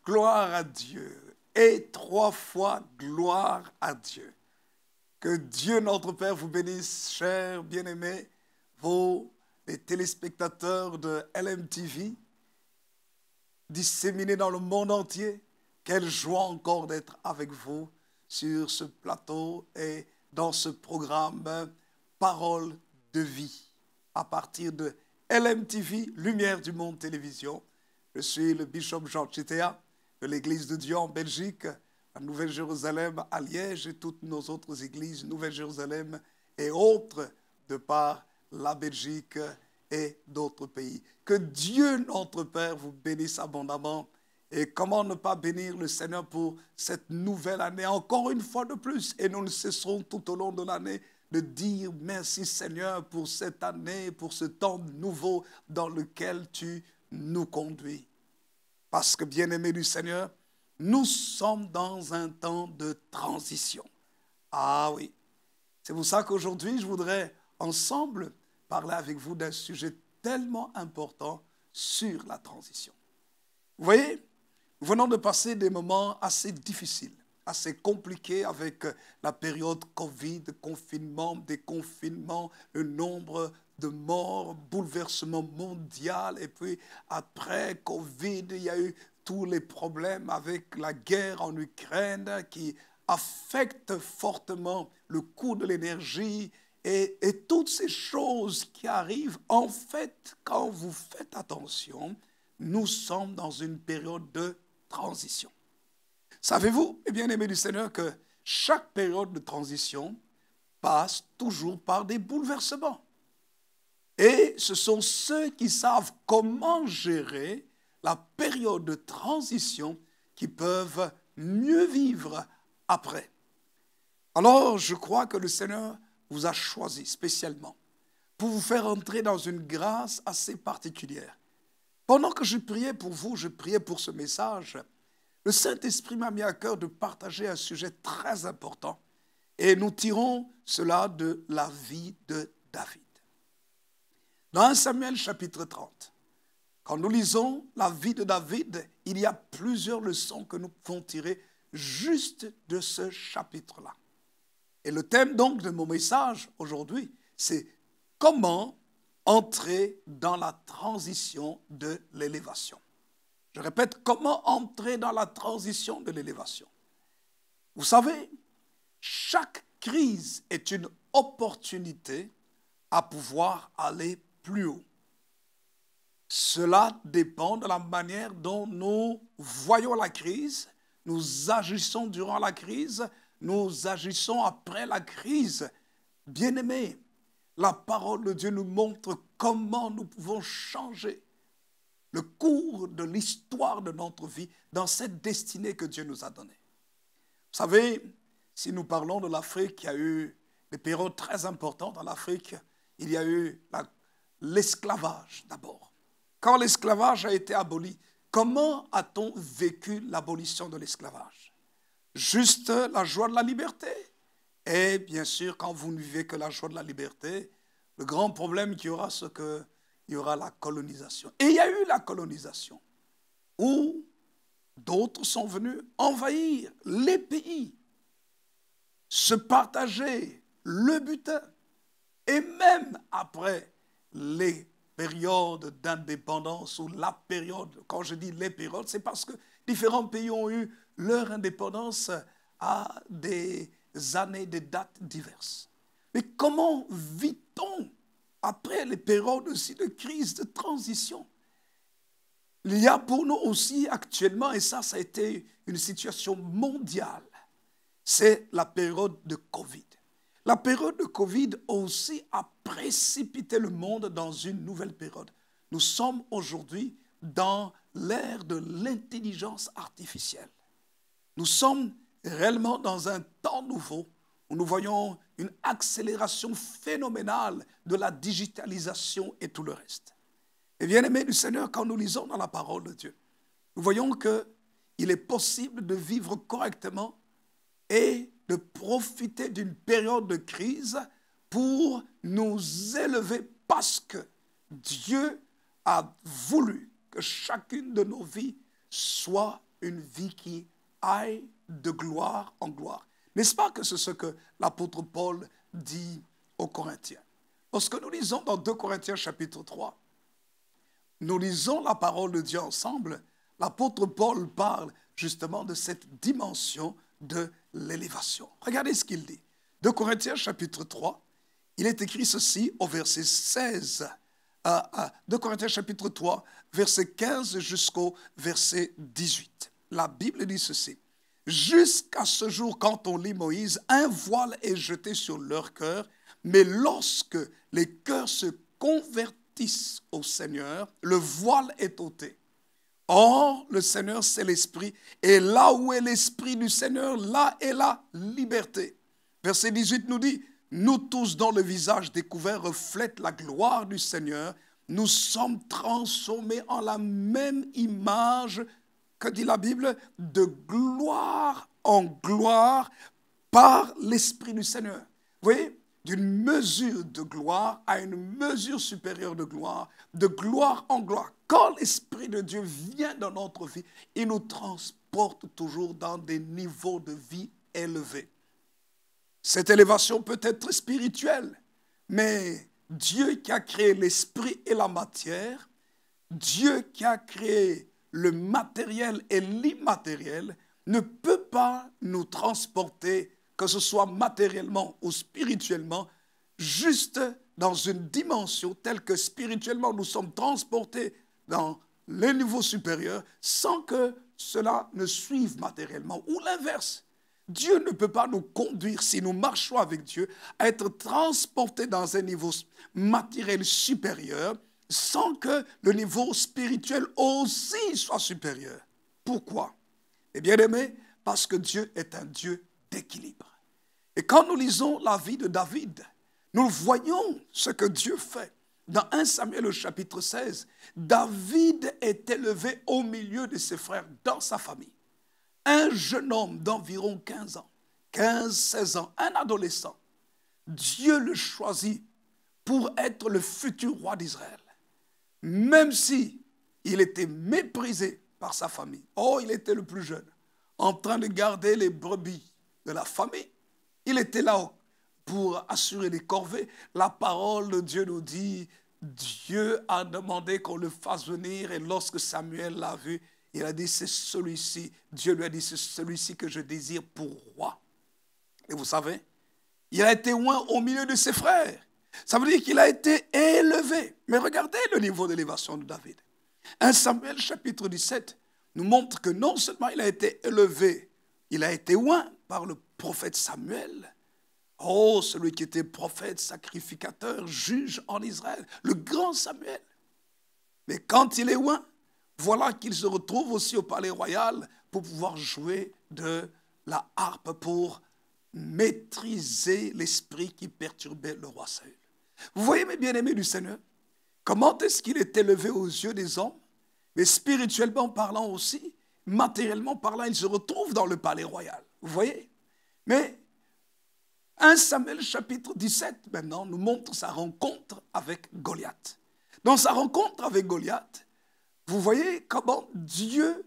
gloire à Dieu, et 3 fois gloire à Dieu. Que Dieu notre Père vous bénisse, chers bien-aimés, les téléspectateurs de LMTV, disséminés dans le monde entier. Quelle joie encore d'être avec vous sur ce plateau et dans ce programme Parole de vie, à partir de LMTV, Lumière du Monde Télévision. Je suis le bishop Jean Chitea de l'Église de Dieu en Belgique, à Nouvelle-Jérusalem, à Liège et toutes nos autres églises, Nouvelle-Jérusalem et autres, de par la Belgique et d'autres pays. Que Dieu notre Père vous bénisse abondamment. Et comment ne pas bénir le Seigneur pour cette nouvelle année, encore une fois de plus. Et nous ne cesserons tout au long de l'année de dire merci Seigneur pour cette année, pour ce temps nouveau dans lequel tu nous conduis. Parce que, bien-aimés du Seigneur, nous sommes dans un temps de transition. Ah oui, c'est pour ça qu'aujourd'hui, je voudrais ensemble parler avec vous d'un sujet tellement important sur la transition. Vous voyez, nous venons de passer des moments assez difficiles, assez compliqués avec la période Covid, confinement, déconfinement, le nombre de morts, bouleversement mondial. Et puis après Covid, il y a eu tous les problèmes avec la guerre en Ukraine qui affectent fortement le coût de l'énergie et toutes ces choses qui arrivent. En fait, quand vous faites attention, nous sommes dans une période de transition. Savez-vous, bien-aimés du Seigneur, que chaque période de transition passe toujours par des bouleversements. Et ce sont ceux qui savent comment gérer la période de transition qui peuvent mieux vivre après. Alors, je crois que le Seigneur vous a choisi spécialement pour vous faire entrer dans une grâce assez particulière. Pendant que je priais pour vous, je priais pour ce message, le Saint-Esprit m'a mis à cœur de partager un sujet très important. Et nous tirons cela de la vie de David. Dans 1 Samuel chapitre 30, quand nous lisons la vie de David, il y a plusieurs leçons que nous pouvons tirer juste de ce chapitre-là. Et le thème donc de mon message aujourd'hui, c'est comment entrer dans la transition de l'élévation. Je répète, comment entrer dans la transition de l'élévation. Vous savez, chaque crise est une opportunité à pouvoir aller plus haut. Cela dépend de la manière dont nous voyons la crise, nous agissons durant la crise, nous agissons après la crise. Bien-aimés, la parole de Dieu nous montre comment nous pouvons changer le cours de l'histoire de notre vie dans cette destinée que Dieu nous a donnée. Vous savez, si nous parlons de l'Afrique, il y a eu des périodes très importantes en Afrique. Il y a eu l'esclavage d'abord. Quand l'esclavage a été aboli, comment a-t-on vécu l'abolition de l'esclavage? Juste la joie de la liberté. Et bien sûr, quand vous ne vivez que la joie de la liberté, le grand problème qu'il y aura, c'est qu'il y aura la colonisation. Et il y a eu la colonisation, où d'autres sont venus envahir les pays, se partager le butin. Et même après les périodes d'indépendance ou la période, quand je dis les périodes, c'est parce que différents pays ont eu leur indépendance à des années, des dates diverses. Mais comment vit-on après les périodes aussi de crise, de transition? Il y a pour nous aussi actuellement, et ça a été une situation mondiale, c'est la période de Covid. La période de Covid aussi a précipité le monde dans une nouvelle période. Nous sommes aujourd'hui dans l'ère de l'intelligence artificielle. Nous sommes réellement dans un temps nouveau où nous voyons une accélération phénoménale de la digitalisation et tout le reste. Et bien aimés du Seigneur, quand nous lisons dans la parole de Dieu, nous voyons qu'il est possible de vivre correctement et de profiter d'une période de crise pour nous élever parce que Dieu a voulu que chacune de nos vies soit une vie qui aille de gloire en gloire. N'est-ce pas que c'est ce que l'apôtre Paul dit aux Corinthiens? Lorsque nous lisons dans 2 Corinthiens chapitre 3, nous lisons la parole de Dieu ensemble, l'apôtre Paul parle justement de cette dimension de l'élévation. Regardez ce qu'il dit. 2 Corinthiens chapitre 3, il est écrit ceci au verset 16. 2 Corinthiens chapitre 3, verset 15 jusqu'au verset 18. La Bible dit ceci. Jusqu'à ce jour, quand on lit Moïse, un voile est jeté sur leur cœur, mais lorsque les cœurs se convertissent au Seigneur, le voile est ôté. Or, le Seigneur, c'est l'Esprit, et là où est l'Esprit du Seigneur, là est la liberté. Verset 18 nous dit, nous tous dont le visage découvert reflète la gloire du Seigneur, nous sommes transformés en la même image, que dit la Bible, de gloire en gloire par l'Esprit du Seigneur. Vous voyez, d'une mesure de gloire à une mesure supérieure de gloire en gloire. Quand l'Esprit de Dieu vient dans notre vie, il nous transporte toujours dans des niveaux de vie élevés. Cette élévation peut être spirituelle, mais Dieu qui a créé l'esprit et la matière, Dieu qui a créé le matériel et l'immatériel, ne peut pas nous transporter, que ce soit matériellement ou spirituellement, juste dans une dimension telle que spirituellement nous sommes transportés dans les niveaux supérieurs sans que cela ne suive matériellement, ou l'inverse. Dieu ne peut pas nous conduire, si nous marchons avec Dieu, à être transportés dans un niveau matériel supérieur sans que le niveau spirituel aussi soit supérieur. Pourquoi? Eh bien aimé, parce que Dieu est un Dieu d'équilibre. Et quand nous lisons la vie de David, nous voyons ce que Dieu fait. Dans 1 Samuel au chapitre 16, David est élevé au milieu de ses frères dans sa famille. Un jeune homme d'environ 15 ans, 15-16 ans, un adolescent, Dieu le choisit pour être le futur roi d'Israël. Même si il était méprisé par sa famille. Oh, il était le plus jeune, en train de garder les brebis de la famille. Il était là pour assurer les corvées. La parole de Dieu nous dit, Dieu a demandé qu'on le fasse venir et lorsque Samuel l'a vu, il a dit, c'est celui-ci. Dieu lui a dit, c'est celui-ci que je désire pour roi. Et vous savez, il a été oint au milieu de ses frères. Ça veut dire qu'il a été élevé. Mais regardez le niveau d'élévation de David. 1 Samuel chapitre 17 nous montre que non seulement il a été élevé, il a été oint par le prophète Samuel. Oh, celui qui était prophète, sacrificateur, juge en Israël, le grand Samuel. Mais quand il est oint, voilà qu'il se retrouve aussi au palais royal pour pouvoir jouer de la harpe pour maîtriser l'esprit qui perturbait le roi Saül. Vous voyez, mes bien-aimés du Seigneur, comment est-ce qu'il est élevé aux yeux des hommes, mais spirituellement parlant aussi, matériellement parlant, il se retrouve dans le palais royal. Vous voyez? Mais 1 Samuel chapitre 17, maintenant, nous montre sa rencontre avec Goliath. Dans sa rencontre avec Goliath, vous voyez comment Dieu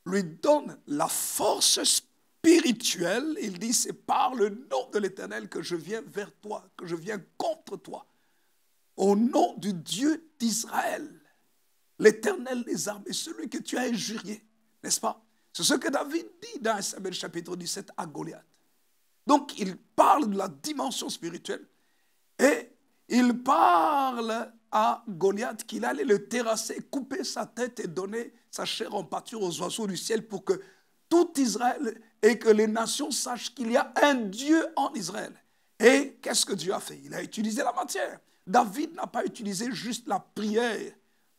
lui donne la force spirituelle. Il dit, c'est par le nom de l'Éternel que je viens vers toi, que je viens contre toi. Au nom du Dieu d'Israël, l'Éternel des armées, celui que tu as injurié, n'est-ce pas? C'est ce que David dit dans 1 Samuel chapitre 17 à Goliath. Donc, il parle de la dimension spirituelle et il parle à Goliath qu'il allait le terrasser, couper sa tête et donner sa chair en pâture aux oiseaux du ciel pour que tout Israël et que les nations sachent qu'il y a un Dieu en Israël. Et qu'est-ce que Dieu a fait? Il a utilisé la matière. David n'a pas utilisé juste la prière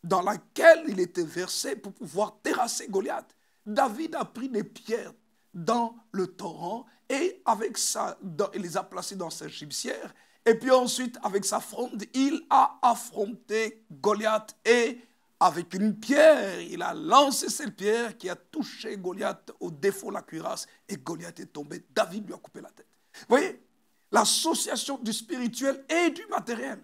dans laquelle il était versé pour pouvoir terrasser Goliath. David a pris des pierres dans le torrent et avec ça, il les a placées dans sa gibecière. Et puis ensuite, avec sa fronde, il a affronté Goliath et avec une pierre, il a lancé cette pierre qui a touché Goliath au défaut de la cuirasse et Goliath est tombé. David lui a coupé la tête. Vous voyez, l'association du spirituel et du matériel.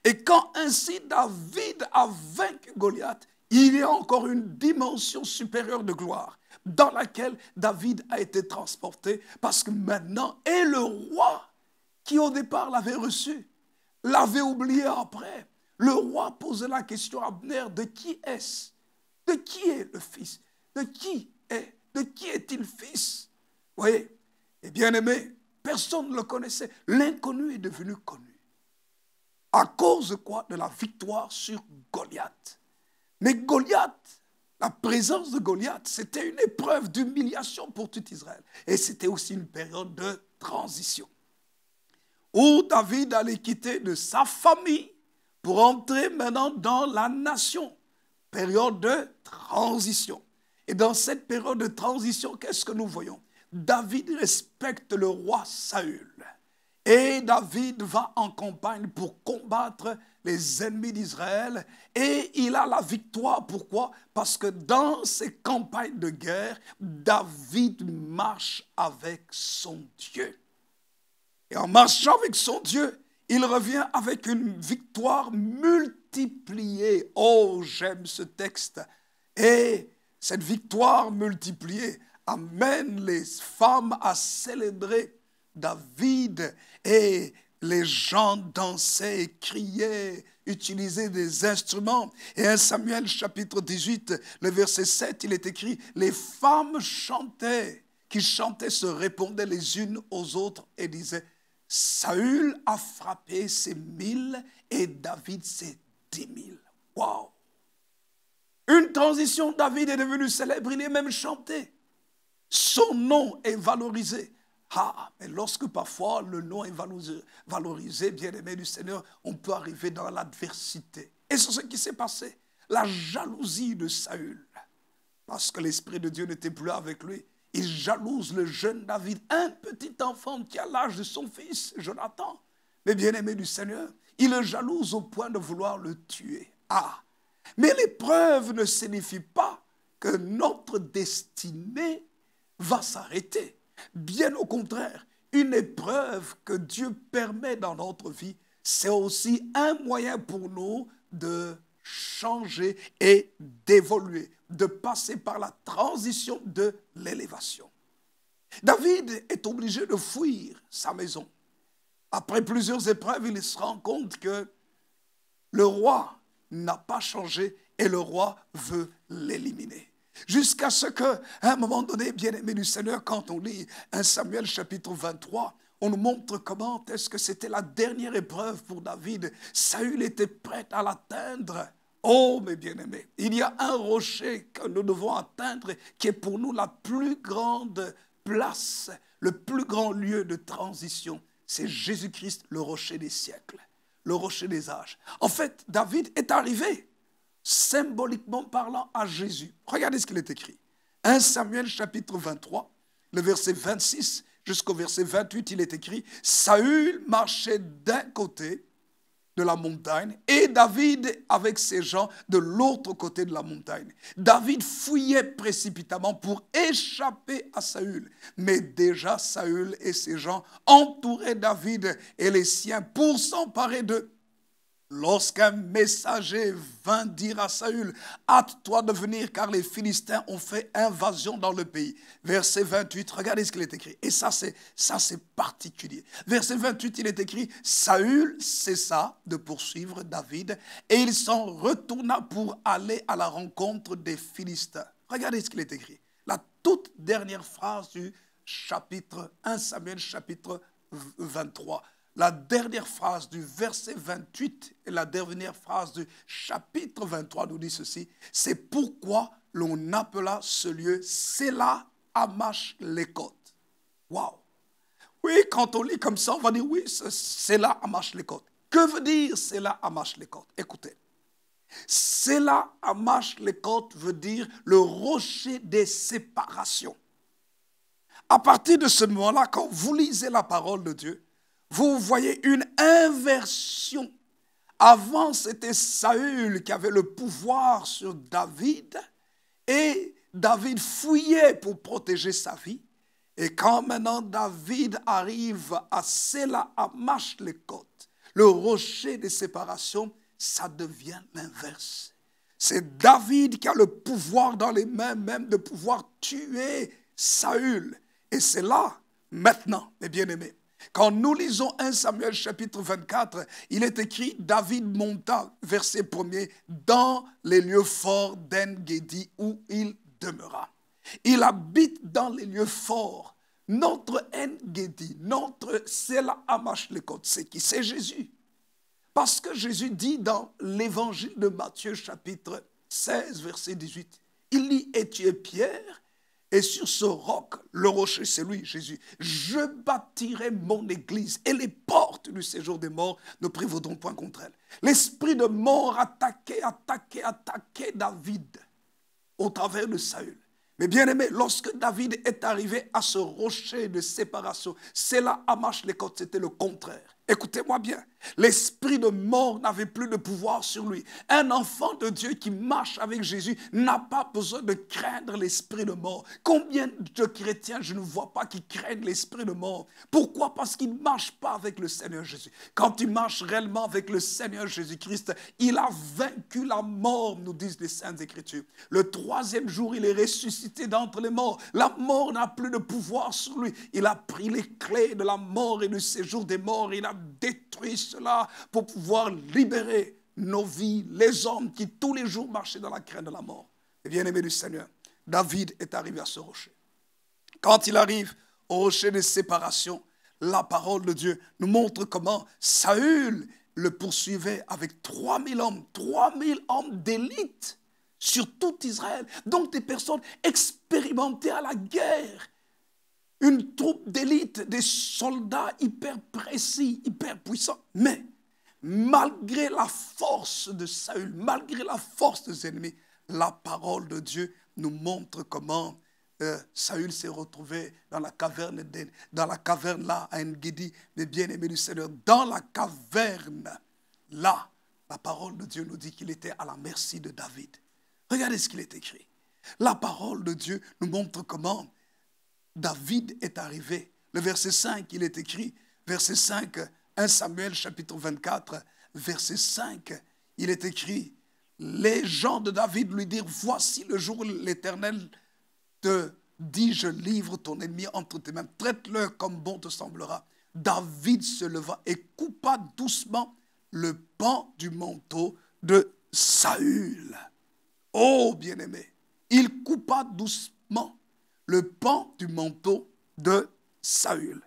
Et quand ainsi David a vaincu Goliath, il y a encore une dimension supérieure de gloire dans laquelle David a été transporté parce que maintenant, et le roi qui au départ l'avait reçu, l'avait oublié après. Le roi posait la question à Abner, de qui est-ce? De qui est le fils? De qui est-il fils? Vous voyez? Et bien aimé, personne ne le connaissait. L'inconnu est devenu connu. À cause de quoi? De la victoire sur Goliath. Mais Goliath, la présence de Goliath, c'était une épreuve d'humiliation pour tout Israël. Et c'était aussi une période de transition, où David allait quitter de sa famille pour entrer maintenant dans la nation. Période de transition. Et dans cette période de transition, qu'est-ce que nous voyons? David respecte le roi Saül. Et David va en campagne pour combattre les ennemis d'Israël. Et il a la victoire. Pourquoi? Parce que dans ces campagnes de guerre, David marche avec son Dieu. Et en marchant avec son Dieu, il revient avec une victoire multipliée. Oh, j'aime ce texte. Et cette victoire multipliée amène les femmes à célébrer David. Et les gens dansaient et criaient, utilisaient des instruments. Et 1 Samuel chapitre 18, le verset 7, il est écrit, les femmes chantaient, qui chantaient se répondaient les unes aux autres et disaient, Saül a frappé ses 1000 et David ses 10 000. Waouh! Une transition, David est devenu célèbre, il est même chanté. Son nom est valorisé. Ah, mais lorsque parfois le nom est valorisé, bien-aimé du Seigneur, on peut arriver dans l'adversité. Et c'est ce qui s'est passé. La jalousie de Saül, parce que l'Esprit de Dieu n'était plus avec lui. Il jalouse le jeune David, un petit enfant qui a l'âge de son fils, Jonathan. Mais bien-aimé du Seigneur, il le jalouse au point de vouloir le tuer. Ah, mais l'épreuve ne signifie pas que notre destinée va s'arrêter. Bien au contraire, une épreuve que Dieu permet dans notre vie, c'est aussi un moyen pour nous de changer et d'évoluer, de passer par la transition de l'élévation. David est obligé de fuir sa maison. Après plusieurs épreuves, il se rend compte que le roi n'a pas changé et le roi veut l'éliminer. Jusqu'à ce qu'à un moment donné, bien-aimé du Seigneur, quand on lit 1 Samuel chapitre 23, on nous montre comment est-ce que c'était la dernière épreuve pour David. Saül était prêt à l'atteindre. Oh, mes bien-aimés, il y a un rocher que nous devons atteindre qui est pour nous la plus grande place, le plus grand lieu de transition. C'est Jésus-Christ, le rocher des siècles, le rocher des âges. En fait, David est arrivé, symboliquement parlant, à Jésus. Regardez ce qu'il est écrit. 1 Samuel chapitre 23, le verset 26 jusqu'au verset 28, il est écrit « Saül marchait d'un côté de la montagne et David avec ses gens de l'autre côté de la montagne. David fuyait précipitamment pour échapper à Saül. Mais déjà Saül et ses gens entouraient David et les siens pour s'emparer d'eux. Lorsqu'un messager vint dire à Saül, « Hâte-toi de venir car les Philistins ont fait invasion dans le pays. » Verset 28, regardez ce qu'il est écrit. Et ça c'est particulier. Verset 28, il est écrit, « Saül cessa de poursuivre David et il s'en retourna pour aller à la rencontre des Philistins. » Regardez ce qu'il est écrit. La toute dernière phrase du chapitre 1 Samuel, chapitre 23. La dernière phrase du verset 28 et la dernière phrase du chapitre 23 nous dit ceci. C'est pourquoi l'on appela ce lieu Séla Hamash-Lekot. Waouh! Oui, quand on lit comme ça, on va dire oui, c'est Séla Hamash-Lekot. Que veut dire Séla Hamash-Lekot? Écoutez. Séla Hamash-Lekot veut dire le rocher des séparations. À partir de ce moment-là, quand vous lisez la parole de Dieu, vous voyez une inversion. Avant, c'était Saül qui avait le pouvoir sur David et David fuyait pour protéger sa vie. Et quand maintenant David arrive à Séla Hamash-Lekot, le rocher des séparations, ça devient l'inverse. C'est David qui a le pouvoir dans les mains même de pouvoir tuer Saül. Et c'est là, maintenant, mes bien-aimés, quand nous lisons 1 Samuel chapitre 24, il est écrit, David monta, verset 1er, dans les lieux forts d'En-Gedi où il demeura. Il habite dans les lieux forts. Notre En-Gedi, notre Sela Amashlékot, c'est qui? C'est Jésus. Parce que Jésus dit dans l'évangile de Matthieu chapitre 16, verset 18, il dit, et tu es Pierre, et sur ce roc, le rocher, c'est lui, Jésus, je bâtirai mon église, et les portes du séjour des morts ne prévaudront point contre elle. L'esprit de mort attaquait David au travers de Saül. Mais bien aimé, lorsque David est arrivé à ce rocher de séparation, c'est là, Amashlékot, c'était le contraire. Écoutez-moi bien, l'esprit de mort n'avait plus de pouvoir sur lui. Un enfant de Dieu qui marche avec Jésus n'a pas besoin de craindre l'esprit de mort. Combien de chrétiens je ne vois pas qui craignent l'esprit de mort? Pourquoi? Parce qu'ils ne marchent pas avec le Seigneur Jésus. Quand ils marchent réellement avec le Seigneur Jésus-Christ, il a vaincu la mort, nous disent les Saintes Écritures. Le troisième jour, il est ressuscité d'entre les morts. La mort n'a plus de pouvoir sur lui. Il a pris les clés de la mort et du séjour des morts. Il a détruit cela pour pouvoir libérer nos vies, les hommes qui tous les jours marchaient dans la crainte de la mort. Et bien aimé du Seigneur, David est arrivé à ce rocher. Quand il arrive au rocher de séparation, la parole de Dieu nous montre comment Saül le poursuivait avec 3000 hommes d'élite sur tout Israël, donc des personnes expérimentées à la guerre. Une troupe d'élite, des soldats hyper précis, hyper puissants. Mais malgré la force de Saül, malgré la force des ennemis, la parole de Dieu nous montre comment Saül s'est retrouvé dans la caverne là à En-Gedi, mais bien aimé du Seigneur, dans la caverne là, la parole de Dieu nous dit qu'il était à la merci de David. Regardez ce qu'il est écrit. La parole de Dieu nous montre comment David est arrivé. Le verset 5, il est écrit, verset 5, 1 Samuel chapitre 24, verset 5, il est écrit, les gens de David lui dirent, voici le jour où l'Éternel te dit, je livre ton ennemi entre tes mains, traite-le comme bon te semblera. David se leva et coupa doucement le pan du manteau de Saül. Oh bien-aimé, il coupa doucement le pan du manteau de Saül.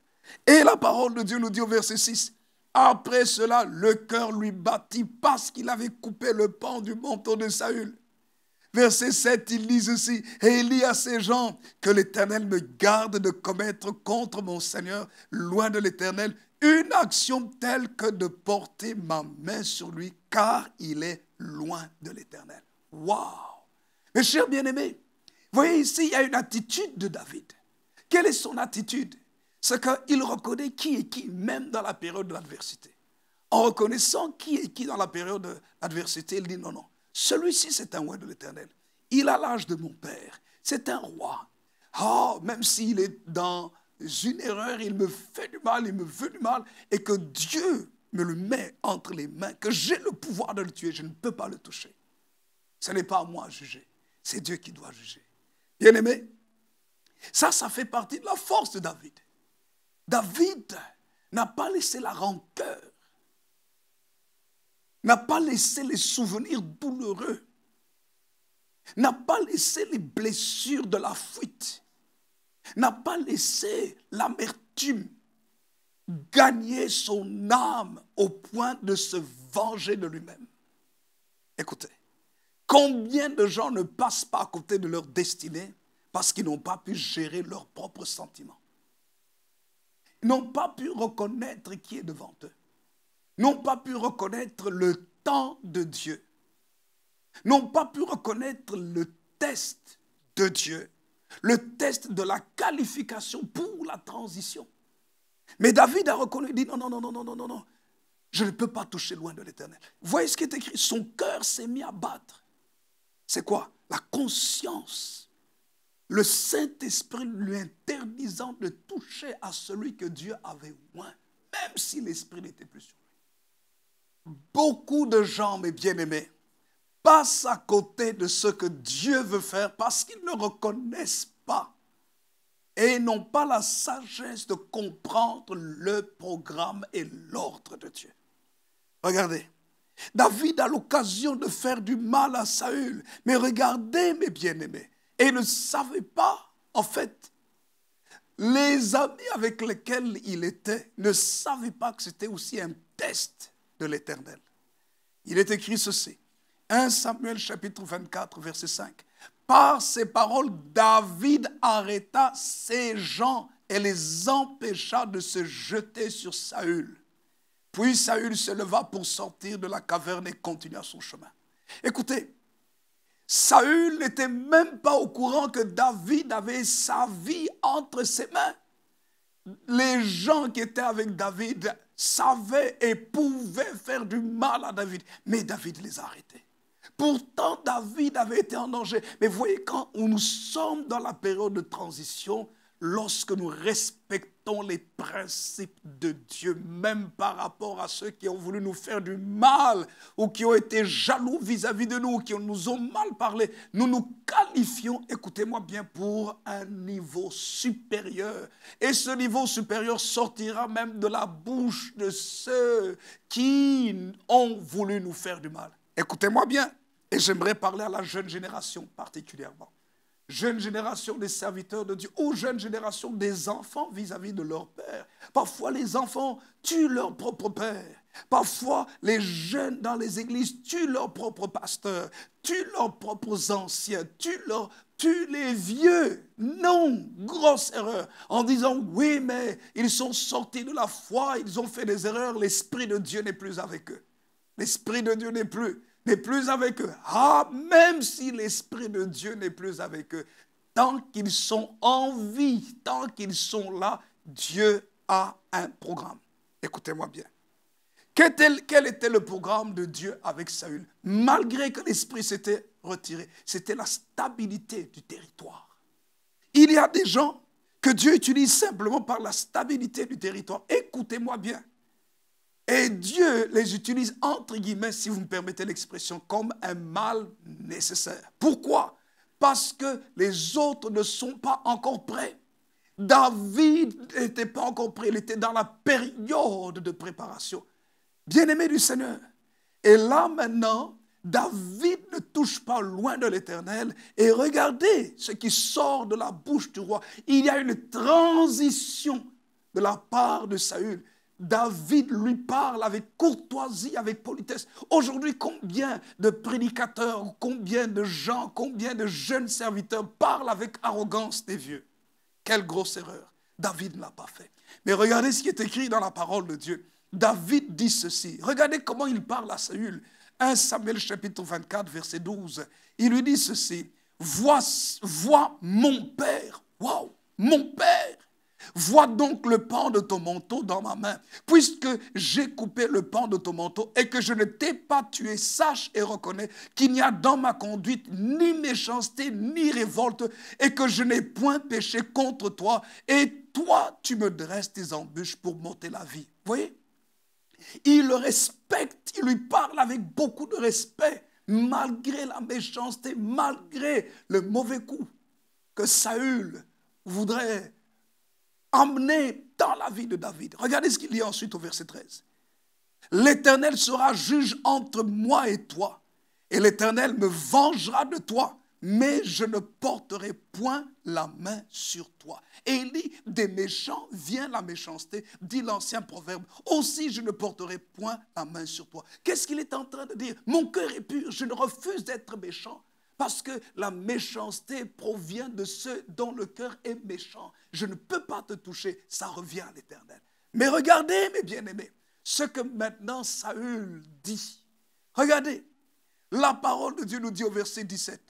Et la parole de Dieu nous dit au verset 6, après cela, le cœur lui battit parce qu'il avait coupé le pan du manteau de Saül. Verset 7, il dit ceci, et il dit à ces gens, que l'Éternel me garde de commettre contre mon Seigneur, loin de l'Éternel, une action telle que de porter ma main sur lui, car il est loin de l'Éternel. Waouh! Mes chers bien-aimés, vous voyez ici, il y a une attitude de David. Quelle est son attitude? C'est qu'il reconnaît qui est qui, même dans la période de l'adversité. En reconnaissant qui est qui dans la période de l'adversité, il dit non, non, celui-ci c'est un roi de l'Éternel. Il a l'âge de mon père, c'est un roi. Oh, même s'il est dans une erreur, il me fait du mal, il me veut du mal, et que Dieu me le met entre les mains, que j'ai le pouvoir de le tuer, je ne peux pas le toucher. Ce n'est pas à moi à juger, c'est Dieu qui doit juger. Bien-aimé, ça fait partie de la force de David. David n'a pas laissé la rancœur, n'a pas laissé les souvenirs douloureux, n'a pas laissé les blessures de la fuite, n'a pas laissé l'amertume gagner son âme au point de se venger de lui-même. Écoutez, combien de gens ne passent pas à côté de leur destinée parce qu'ils n'ont pas pu gérer leurs propres sentiments? Ils n'ont pas pu reconnaître qui est devant eux. N'ont pas pu reconnaître le temps de Dieu. N'ont pas pu reconnaître le test de Dieu. Le test de la qualification pour la transition. Mais David a reconnu, il dit non, non, non, non, non, non, non, non. Je ne peux pas toucher loin de l'Éternel. Voyez ce qui est écrit. Son cœur s'est mis à battre. C'est quoi? La conscience. Le Saint-Esprit lui interdisant de toucher à celui que Dieu avait oint, même si l'Esprit n'était plus sur lui. Beaucoup de gens, mes bien-aimés, passent à côté de ce que Dieu veut faire parce qu'ils ne reconnaissent pas et n'ont pas la sagesse de comprendre le programme et l'ordre de Dieu. Regardez, David a l'occasion de faire du mal à Saül, mais regardez mes bien-aimés, et il ne savait pas, en fait, les amis avec lesquels il était ne savaient pas que c'était aussi un test de l'Éternel. Il est écrit ceci, 1 Samuel chapitre 24, verset 5. Par ces paroles, David arrêta ces gens et les empêcha de se jeter sur Saül. Puis Saül se leva pour sortir de la caverne et continua son chemin. Écoutez, Saül n'était même pas au courant que David avait sa vie entre ses mains. Les gens qui étaient avec David savaient et pouvaient faire du mal à David, mais David les a arrêtés. Pourtant, David avait été en danger. Mais vous voyez, quand nous sommes dans la période de transition, lorsque nous respectons les principes de Dieu, même par rapport à ceux qui ont voulu nous faire du mal ou qui ont été jaloux vis-à-vis de nous, qui nous ont mal parlé, nous nous qualifions, écoutez-moi bien, pour un niveau supérieur. Et ce niveau supérieur sortira même de la bouche de ceux qui ont voulu nous faire du mal. Écoutez-moi bien, et j'aimerais parler à la jeune génération particulièrement. Jeune génération des serviteurs de Dieu ou jeune génération des enfants vis-à-vis de leur père. Parfois, les enfants tuent leur propre père. Parfois, les jeunes dans les églises tuent leurs propres pasteurs, tuent leurs propres anciens, tuent les vieux. Non, grosse erreur. En disant, oui, mais ils sont sortis de la foi, ils ont fait des erreurs, l'Esprit de Dieu n'est plus avec eux. L'Esprit de Dieu n'est plus avec eux. Ah, même si l'Esprit de Dieu n'est plus avec eux, tant qu'ils sont en vie, tant qu'ils sont là, Dieu a un programme. Écoutez-moi bien. Quel était le programme de Dieu avec Saül? Malgré que l'Esprit s'était retiré, c'était la stabilité du territoire. Il y a des gens que Dieu utilise simplement par la stabilité du territoire. Écoutez-moi bien. Et Dieu les utilise, entre guillemets, si vous me permettez l'expression, comme un mal nécessaire. Pourquoi? Parce que les autres ne sont pas encore prêts. David n'était pas encore prêt, il était dans la période de préparation. Bien-aimé du Seigneur. Et là maintenant, David ne touche pas loin de l'Éternel. Et regardez ce qui sort de la bouche du roi. Il y a une transition de la part de Saül. David lui parle avec courtoisie, avec politesse. Aujourd'hui, combien de prédicateurs, combien de gens, combien de jeunes serviteurs parlent avec arrogance des vieux? Quelle grosse erreur. David ne l'a pas fait. Mais regardez ce qui est écrit dans la parole de Dieu. David dit ceci. Regardez comment il parle à Saül. 1 Samuel chapitre 24, verset 12. Il lui dit ceci. Vois mon père. Waouh, mon père. Vois donc le pan de ton manteau dans ma main. Puisque j'ai coupé le pan de ton manteau et que je ne t'ai pas tué, sache et reconnais qu'il n'y a dans ma conduite ni méchanceté ni révolte et que je n'ai point péché contre toi. Et toi, tu me dresses tes embûches pour m'ôter la vie. Vous voyez? Il le respecte, il lui parle avec beaucoup de respect, malgré la méchanceté, malgré le mauvais coup que Saül voudrait emmener dans la vie de David. Regardez ce qu'il dit ensuite au verset 13. L'Éternel sera juge entre moi et toi, et l'Éternel me vengera de toi, mais je ne porterai point la main sur toi. Et il dit, des méchants vient la méchanceté, dit l'ancien proverbe. Aussi, je ne porterai point la main sur toi. Qu'est-ce qu'il est en train de dire? Mon cœur est pur, je ne refuse d'être méchant. Parce que la méchanceté provient de ceux dont le cœur est méchant. Je ne peux pas te toucher, ça revient à l'Éternel. Mais regardez, mes bien-aimés, ce que maintenant Saül dit. Regardez, la parole de Dieu nous dit au verset 17.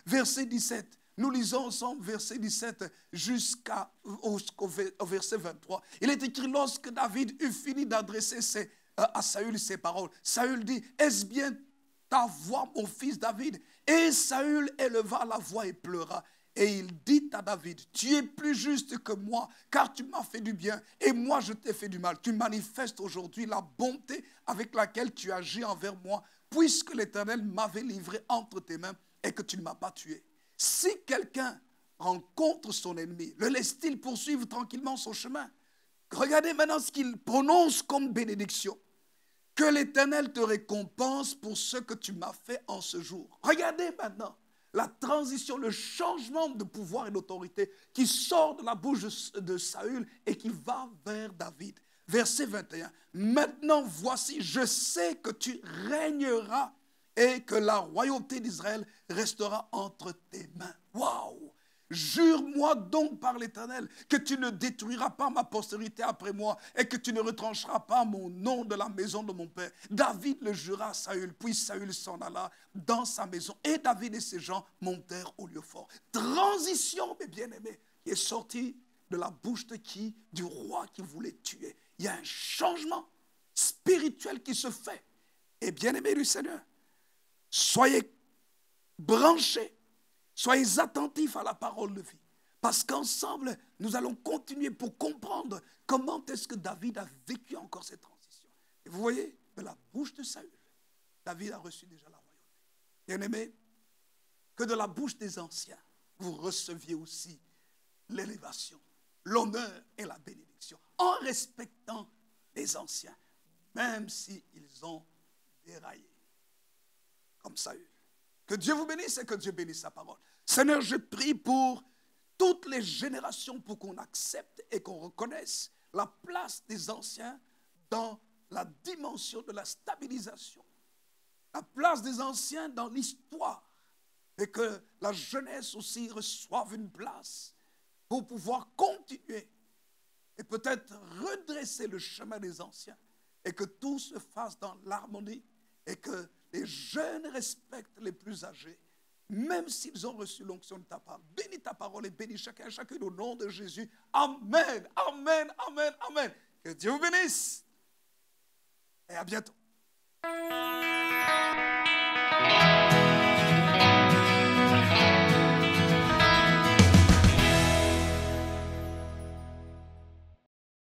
Verset 17, nous lisons ensemble verset 17 jusqu'au verset 23. Il est écrit, lorsque David eut fini d'adresser à Saül ces paroles, Saül dit, est-ce bien ta voix, mon fils David? Et Saül éleva la voix et pleura. Et il dit à David, tu es plus juste que moi, car tu m'as fait du bien, et moi je t'ai fait du mal. Tu manifestes aujourd'hui la bonté avec laquelle tu agis envers moi, puisque l'Éternel m'avait livré entre tes mains et que tu ne m'as pas tué. Si quelqu'un rencontre son ennemi, le laisse-t-il poursuivre tranquillement son chemin? Regardez maintenant ce qu'il prononce comme bénédiction. Que l'Éternel te récompense pour ce que tu m'as fait en ce jour. Regardez maintenant la transition, le changement de pouvoir et d'autorité qui sort de la bouche de Saül et qui va vers David. Verset 21. Maintenant, voici, je sais que tu régneras et que la royauté d'Israël restera entre tes mains. Waouh! Jure-moi donc par l'Éternel que tu ne détruiras pas ma postérité après moi et que tu ne retrancheras pas mon nom de la maison de mon père. David le jura à Saül, puis Saül s'en alla dans sa maison et David et ses gens montèrent au lieu fort. Transition, mes bien-aimés, qui est sortie de la bouche de qui? Du roi qui voulait tuer. Il y a un changement spirituel qui se fait. Et bien-aimés du Seigneur, soyez branchés. Soyez attentifs à la parole de vie. Parce qu'ensemble, nous allons continuer pour comprendre comment est-ce que David a vécu encore cette transition. Et vous voyez, de la bouche de Saül, David a reçu déjà la royauté. Bien-aimés, que de la bouche des anciens, vous receviez aussi l'élévation, l'honneur et la bénédiction, en respectant les anciens, même s'ils ont déraillé, comme Saül. Que Dieu vous bénisse et que Dieu bénisse sa parole. Seigneur, je prie pour toutes les générations pour qu'on accepte et qu'on reconnaisse la place des anciens dans la dimension de la stabilisation. La place des anciens dans l'histoire. Et que la jeunesse aussi reçoive une place pour pouvoir continuer et peut-être redresser le chemin des anciens. Et que tout se fasse dans l'harmonie et que les jeunes respectent les plus âgés, même s'ils ont reçu l'onction de ta parole. Bénis ta parole et bénis chacun et chacune au nom de Jésus. Amen, amen, amen, amen. Que Dieu vous bénisse. Et à bientôt.